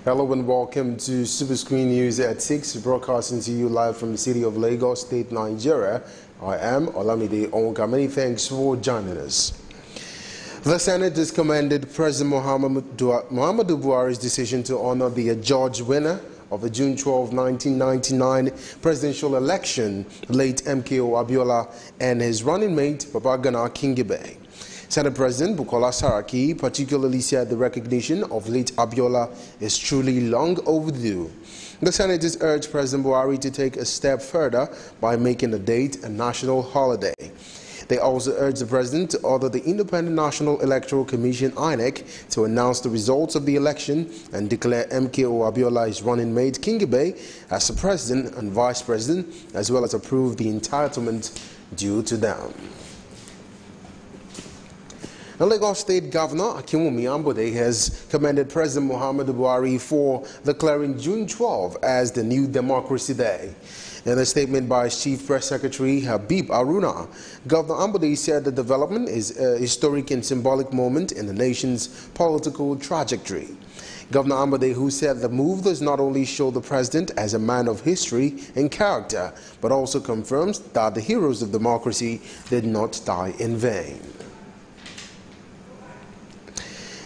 Hello and welcome to Superscreen News at 6, broadcasting to you live from the city of Lagos State, Nigeria. I am Olamide Onka. Many thanks for joining us. The Senate has commended President Muhammadu Buhari's decision to honor the adjudged winner of the June 12, 1999 presidential election, late MKO Abiola, and his running mate, Babagana Kingibe. Senate President Bukola Saraki particularly said the recognition of late Abiola is truly long overdue. The Senators urged President Buhari to take a step further by making the date a national holiday. They also urged the President to order the Independent National Electoral Commission (INEC) to announce the results of the election and declare MKO Abiola his running mate Kingibe as the President and Vice President, as well as approve the entitlement due to them. The Lagos State Governor Akinwumi Ambode has commended President Muhammadu Buhari for declaring June 12 as the New Democracy Day. In a statement by his Chief Press Secretary Habib Aruna, Governor Ambode said the development is a historic and symbolic moment in the nation's political trajectory. Governor Ambode, who said the move does not only show the president as a man of history and character, but also confirms that the heroes of democracy did not die in vain.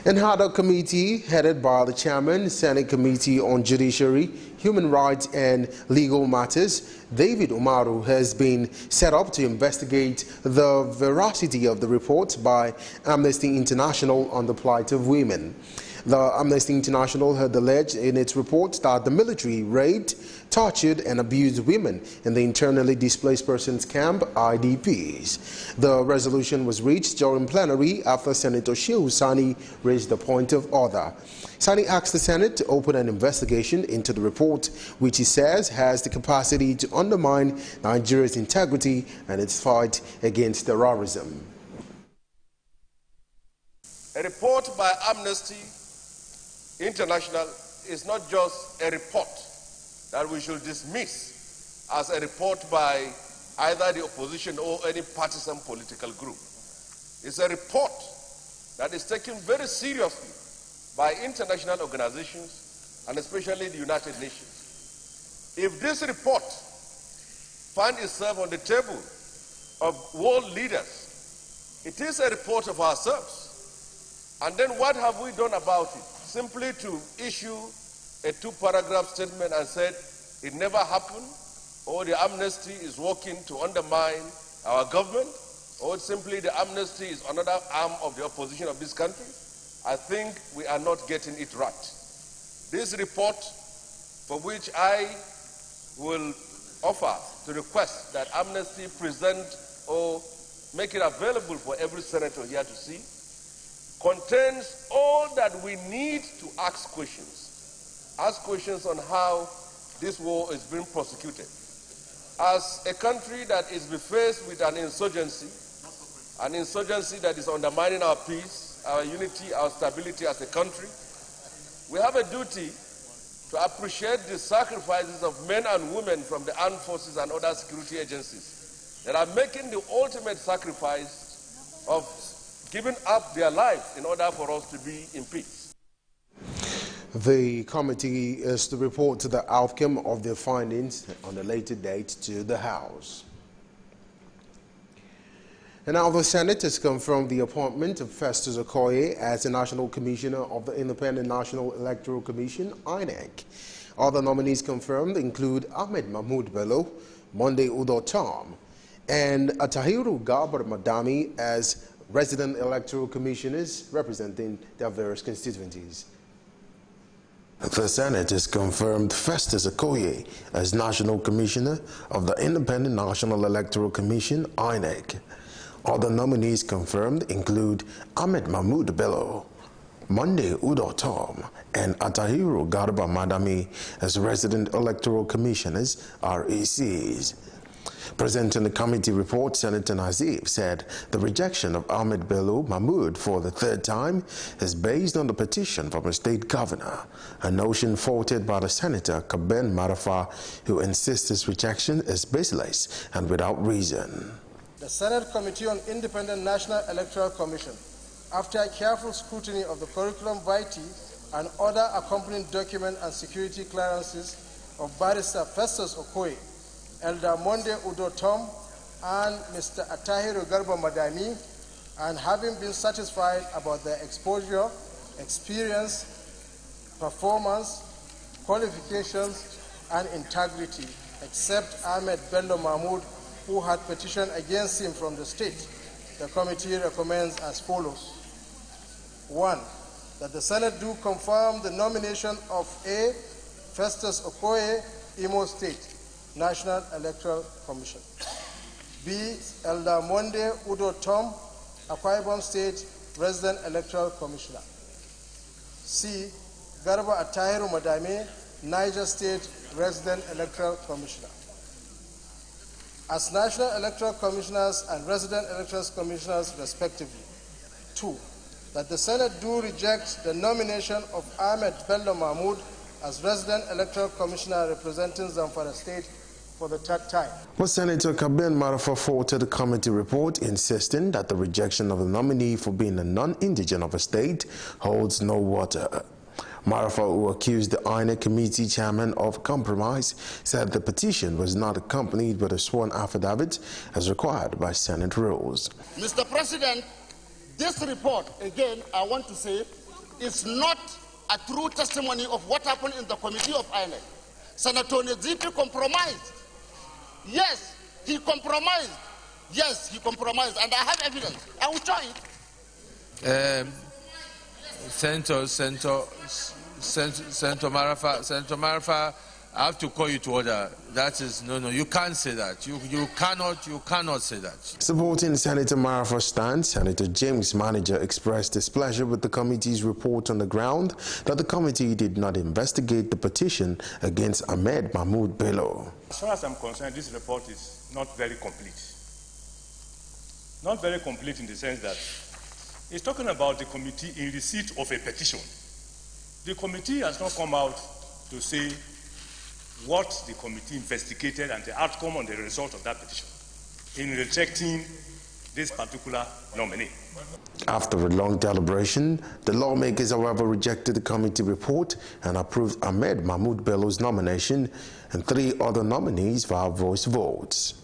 An ad hoc committee headed by the chairman, Senate Committee on Judiciary, Human Rights and Legal Matters, David Umaru, has been set up to investigate the veracity of the report by Amnesty International on the plight of women. The Amnesty International had alleged in its report that the military raped, tortured and abused women in the internally displaced persons camp IDPs. The resolution was reached during plenary after Senator Shehu Sani raised the point of order. Sani asked the Senate to open an investigation into the report, which he says has the capacity to undermine Nigeria's integrity and its fight against terrorism. A report by Amnesty International is not just a report that we should dismiss as a report by either the opposition or any partisan political group. It's a report that is taken very seriously by international organizations and especially the United Nations. If this report finds itself on the table of world leaders, it is a report of ourselves. And then what have we done about it? Simply to issue a two-paragraph statement and said it never happened, or the amnesty is working to undermine our government, or simply the amnesty is another arm of the opposition of this country. I think we are not getting it right. This report, for which I will offer to request that amnesty present or make it available for every senator here to see, contains all that we need to ask questions. Ask questions on how this war is being prosecuted. As a country that is faced with an insurgency that is undermining our peace, our unity, our stability as a country, we have a duty to appreciate the sacrifices of men and women from the armed forces and other security agencies that are making the ultimate sacrifice of giving up their lives in order for us to be in peace. The committee is to report to the outcome of their findings on a later date to the House. And now the Senate has confirmed the appointment of Festus Okoye as the National Commissioner of the Independent National Electoral Commission, INEC. Other nominees confirmed include Ahmed Mahmoud Bello, Monday Udo Tom, and Atahiru Gabar Madami as resident electoral commissioners representing their various constituencies. The Senate has confirmed Festus Okoye as National Commissioner of the Independent National Electoral Commission, INEC. Other nominees confirmed include Ahmed Mahmoud Bello, Monday Udo Tom, and Atahiru Garba Madami as resident electoral commissioners, RECs. Presenting the committee report, Senator Nazib said the rejection of Ahmed Bello Mahmoud for the third time is based on the petition from a state governor, a notion faulted by the Senator Kaben Marafa, who insists his rejection is baseless and without reason. The Senate Committee on Independent National Electoral Commission, after a careful scrutiny of the curriculum vitae and other accompanying document and security clearances of Barrister Festus Okoye, Elder Monde Udo Tom, and Mr. Atahiru Garba Madami, and having been satisfied about their exposure, experience, performance, qualifications, and integrity, except Ahmed Bello Mahmoud, who had petitioned against him from the state, the committee recommends as follows. 1. That the Senate do confirm the nomination of A. Festus Okoye, Imo State, National Electoral Commission. B. Elder Monde Udo Tom, Akwa Ibom State, Resident Electoral Commissioner. C. Garba Atahiru Madame, Niger State, Resident Electoral Commissioner. As National Electoral Commissioners and Resident Electoral Commissioners, respectively. 2. That the Senate do reject the nomination of Ahmed Bello Mahmoud as Resident Electoral Commissioner representing Zamfara State for the third time. Well, Senator Kabir Marafa faulted the committee report, insisting that the rejection of the nominee for being a non-indigent of a state holds no water. Marafa, who accused the INEC committee chairman of compromise, said the petition was not accompanied with a sworn affidavit as required by Senate rules. Mr. President, this report, again, I want to say, is not a true testimony of what happened in the committee of INEC. Senator Nezipi compromised. Yes, he compromised. Yes, he compromised, and I have evidence. I will show it. Senator Marafa, I have to call you to order. That is, no, you can't say that. You cannot say that. Supporting Senator Marafa's stand, Senator James Manager expressed displeasure with the committee's report on the ground that the committee did not investigate the petition against Ahmed Mahmoud Bello. As far as I'm concerned, this report is not very complete. Not very complete in the sense that it's talking about the committee in receipt of a petition. The committee has not come out to say what the committee investigated and the outcome on the result of that petition in rejecting this particular nominee. After a long deliberation, the lawmakers, however, rejected the committee report and approved Ahmed Mahmoud Bello's nomination and 3 other nominees via voice votes.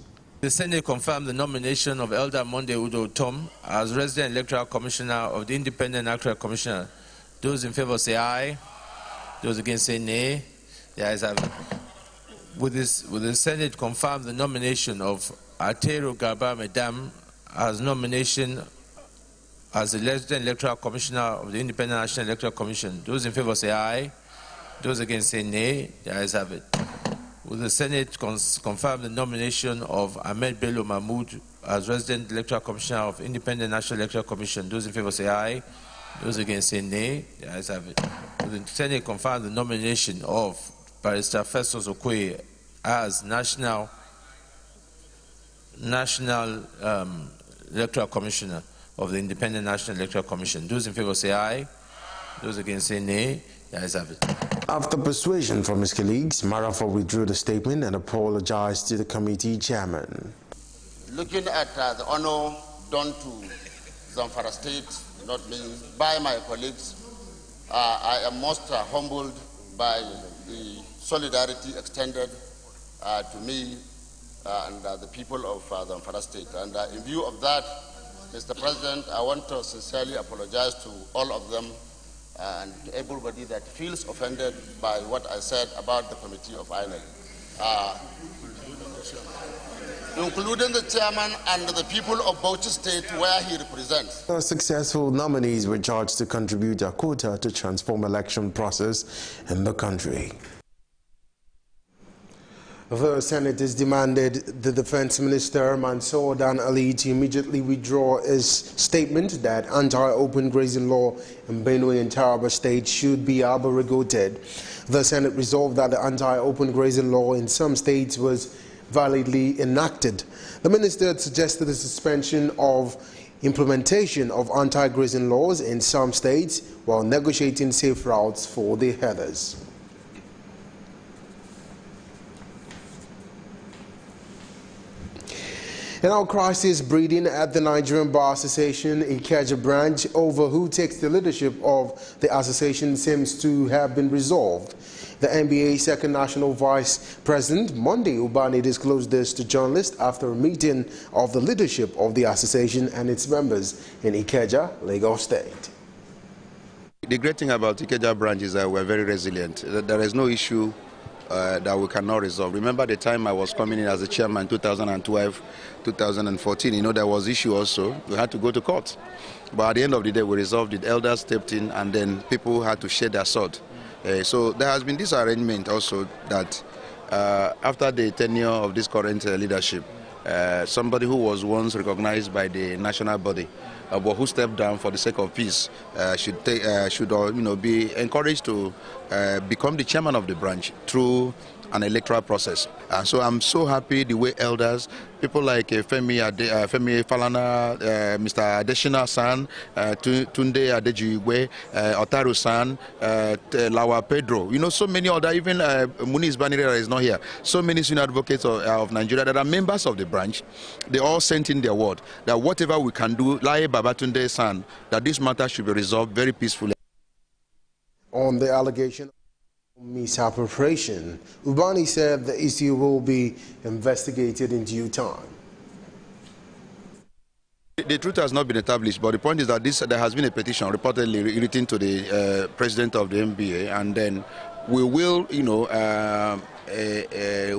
The Senate confirmed the nomination of Elder Monde Udo Tom as Resident Electoral Commissioner of the Independent Electoral Commissioner. Those in favor say aye. Those against say nay. The ayes have it. With the Senate confirmed the nomination of Atahiru Garba Madame as nomination as the Resident Electoral Commissioner of the Independent National Electoral Commission. Those in favor say aye. Those against say nay. The ayes have it. Will the Senate confirm the nomination of Ahmed Bello Mahmoud as Resident Electoral Commissioner of Independent National Electoral Commission? Those in favor say aye. Those against say nay. The ayes have it. Will the Senate confirm the nomination of Barrister Festus Okoye as National Electoral Commissioner of the Independent National Electoral Commission? Those in favor say aye. Those against say nay. The ayes have it. After persuasion from his colleagues, Marafa withdrew the statement and apologized to the committee chairman. Looking at the honor done to Zamfara State, not me, by my colleagues, I am most humbled by the solidarity extended to me and the people of Zamfara State. And in view of that, Mr. President, I want to sincerely apologize to all of them and to everybody that feels offended by what I said about the committee of INEC, including the chairman and the people of Bauchi State where he represents. The successful nominees were charged to contribute their quota to transform election process in the country. The senators demanded the Defense Minister Mansour Dan Ali to immediately withdraw his statement that anti-open grazing law in Benue and Taraba states should be abrogated. The Senate resolved that the anti-open grazing law in some states was validly enacted. The minister had suggested the suspension of implementation of anti-grazing laws in some states while negotiating safe routes for the herders. And now crisis breeding at the Nigerian Bar Association Ikeja branch over who takes the leadership of the association seems to have been resolved. The NBA second national vice president, Monday Ubani, disclosed this to journalists after a meeting of the leadership of the association and its members in Ikeja, Lagos State. The great thing about Ikeja branch is that we're very resilient. There is no issue that we cannot resolve. Remember the time I was coming in as a chairman, 2012, 2014, there was issue also. We had to go to court. But at the end of the day, we resolved it. Elders stepped in and then people had to share their sword. So there has been this arrangement also that after the tenure of this current leadership, somebody who was once recognized by the national body, but who stepped down for the sake of peace, should be encouraged to become the chairman of the branch through an electoral process. And so I'm so happy the way elders, people like Femi Falana, Mr. Adeshina San, Tunde Adejiwe, Otaru San, Lawa Pedro, so many other, even Muniz Banirera is not here. So many senior advocates of Nigeria that are members of the branch, they all sent in their word that whatever we can do, like Babatunde San, that this matter should be resolved very peacefully. On the allegation misappropriation, Ubani said the issue will be investigated in due time. The truth has not been established, but the point is that there has been a petition reportedly written to the president of the NBA, and then we will,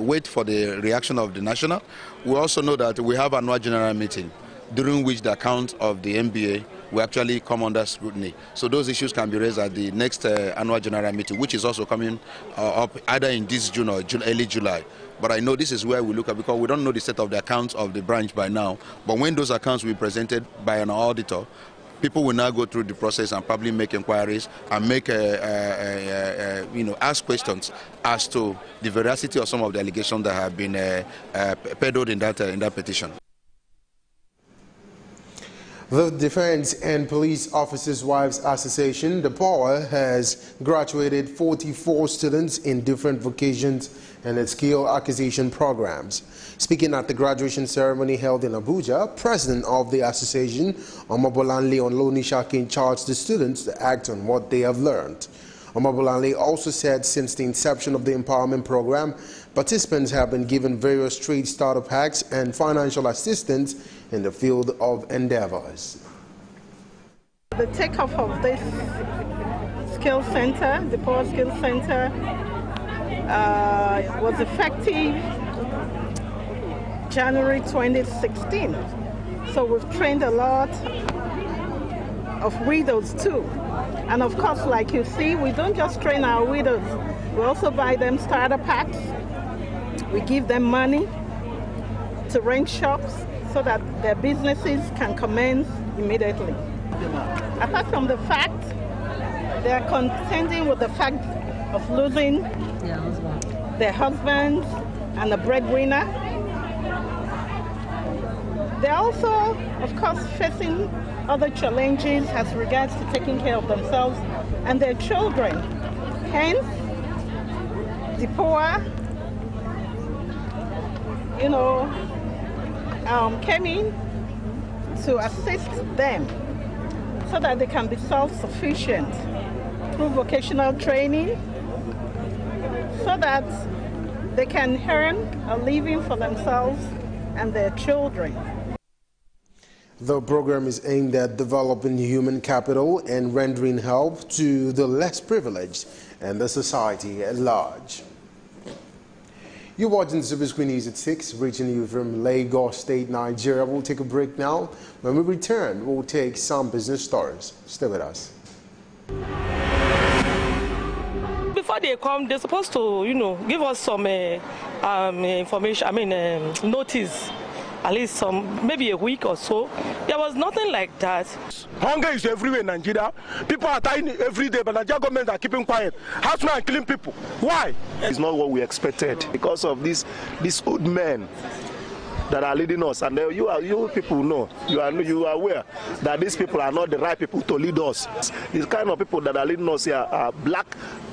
wait for the reaction of the national. We also know that we have an annual general meeting during which the account of the NBA will actually come under scrutiny. So those issues can be raised at the next annual general meeting, which is also coming up either in this June or early July. But I know this is where we look at, because we don't know the state of the accounts of the branch by now. But when those accounts will be presented by an auditor, people will now go through the process and probably make inquiries and make, ask questions as to the veracity of some of the allegations that have been peddled in that petition. The Defense and Police Officers' Wives Association, the POWA, has graduated 44 students in different vocations and its skill acquisition programs. Speaking at the graduation ceremony held in Abuja, President of the association, Omobolanle Onlonishakin, charged the students to act on what they have learned. Omobolanle also said since the inception of the empowerment program, participants have been given various trade startup hacks and financial assistance in the field of endeavors. The takeoff of this skill center, the Power Skill Center, was effective January 2016. So we've trained a lot of widows too. And of course, like you see, we don't just train our widows. We also buy them starter packs. We give them money to rent shops so that their businesses can commence immediately. Apart from the fact they are contending with the fact of losing their husbands and a breadwinner, they're also, of course, facing other challenges as regards to taking care of themselves and their children. Hence, the poor, came in to assist them so that they can be self-sufficient through vocational training, so that they can earn a living for themselves and their children. The program is aimed at developing human capital and rendering help to the less privileged and the society at large. You're watching Superscreen News at 6, reaching you from Lagos State, Nigeria. We'll take a break now. When we return, we'll take some business stories. Stay with us. Before they come, they're supposed to, give us some information, notice. At least maybe a week or so. There was nothing like that. Hunger is everywhere in Nigeria. People are dying every day, but the Nigerian government are keeping quiet. Housemen are killing people. Why? It's not what we expected because of these old men that are leading us, and you people know, you are aware that these people are not the right people to lead us. These kind of people that are leading us here are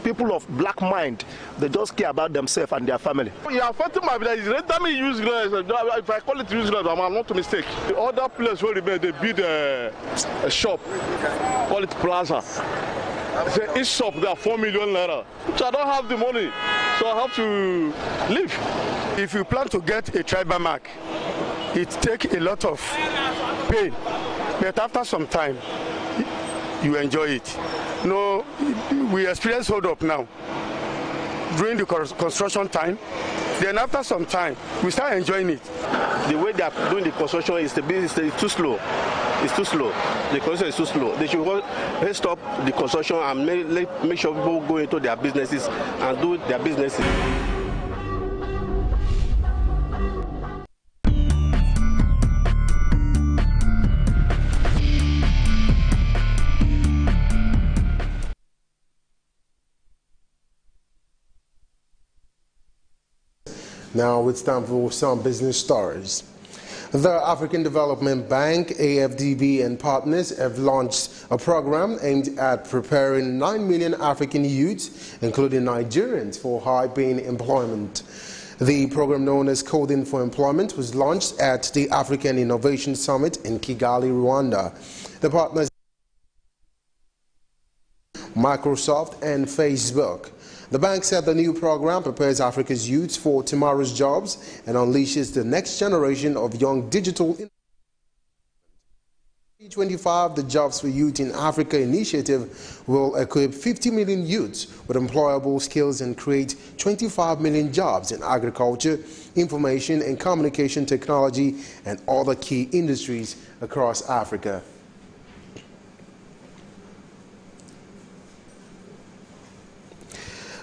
people of black mind. They just care about themselves and their family. You are affecting my village. Let me use grass. If I call it use grass, I'm not to mistake. The other place where they build a shop, call it plaza. Say each shop there are 4 million naira. So I don't have the money, so I have to leave. If you plan to get a tribal mark, it takes a lot of pain, but after some time, you enjoy it. No, we experience hold up now during the construction time. Then after some time, we start enjoying it. The way they are doing the construction is too slow. It's too slow. The construction is too slow. They should stop the construction and make sure people go into their businesses and do their businesses. Now it's time for some business stories. The African Development Bank, AFDB, and partners have launched a program aimed at preparing 9 million African youths, including Nigerians, for high-paying employment. The program, known as Coding for Employment, was launched at the African Innovation Summit in Kigali, Rwanda. The partners Microsoft and Facebook. The bank said the new program prepares Africa's youth for tomorrow's jobs and unleashes the next generation of young digital. 2025, the Jobs for Youth in Africa initiative will equip 50 million youths with employable skills and create 25 million jobs in agriculture, information and communication technology, and other key industries across Africa.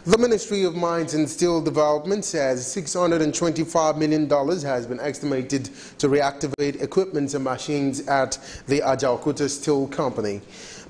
The Ministry of Mines and Steel Development says $625 million has been estimated to reactivate equipment and machines at the Ajaokuta Steel Company.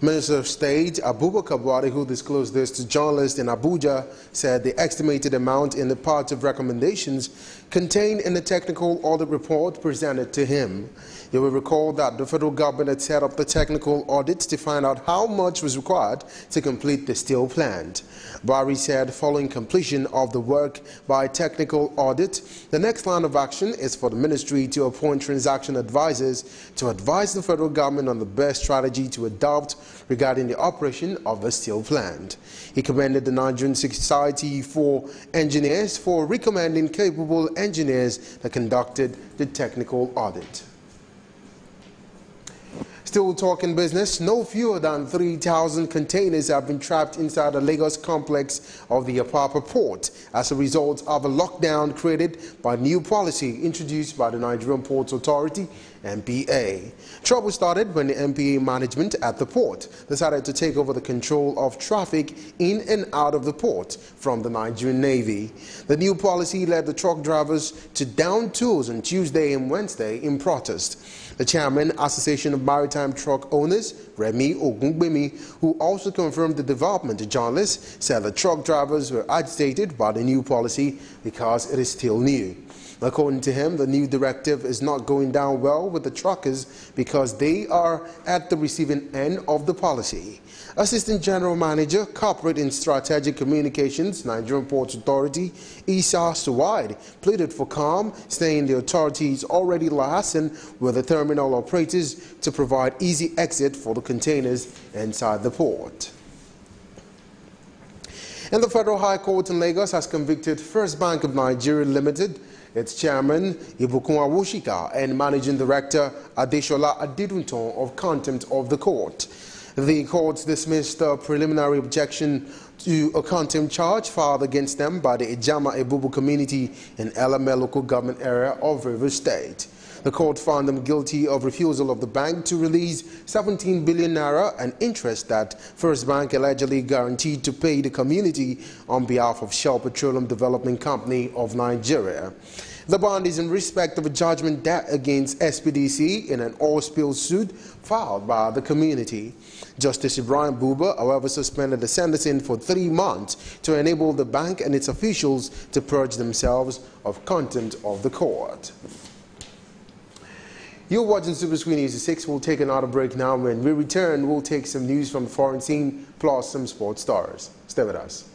Minister of State Abubakar Buhari, who disclosed this to journalists in Abuja, said the estimated amount in the part of recommendations contained in the technical audit report presented to him. You will recall that the federal government had set up the technical audit to find out how much was required to complete the steel plant. Buhari said following completion of the work by technical audit, the next line of action is for the ministry to appoint transaction advisors to advise the federal government on the best strategy to adopt regarding the operation of the steel plant. He commended the Nigerian Society for Engineers for recommending capable engineers that conducted the technical audit. Still talking business, no fewer than 3,000 containers have been trapped inside the Lagos complex of the Apapa port as a result of a lockdown created by new policy introduced by the Nigerian Ports Authority, NPA. Trouble started when the NPA management at the port decided to take over the control of traffic in and out of the port from the Nigerian Navy. The new policy led the truck drivers to down tools on Tuesday and Wednesday in protest. The chairman, Association of Maritime Truck Owners, Remi Ogungbemi, who also confirmed the development to journalists, said the truck drivers were agitated by the new policy because it is still new. According to him, the new directive is not going down well with the truckers because they are at the receiving end of the policy. Assistant General Manager, Corporate and Strategic Communications, Nigerian Ports Authority, Isa Suwaid, pleaded for calm, saying the authority is already liaising with the terminal operators to provide easy exit for the containers inside the port. And the Federal High Court in Lagos has convicted First Bank of Nigeria Limited, its chairman, Ibukun Awushika, and managing director, Adeshola Adedunton, of contempt of the court. The court dismissed a preliminary objection to a contempt charge filed against them by the Ijama Ebubu community in Elame local government area of Rivers State. The court found them guilty of refusal of the bank to release 17 billion naira and interest that First Bank allegedly guaranteed to pay the community on behalf of Shell Petroleum Development Company of Nigeria. The bond is in respect of a judgment debt against SPDC in an oil spill suit filed by the community. Justice Ibrahim Buba, however, suspended the sentencing for 3 months to enable the bank and its officials to purge themselves of contempt of the court. You're watching Superscreen News 6. We'll take another break now. When we return, we'll take some news from the foreign scene plus some sports stars. Stay with us.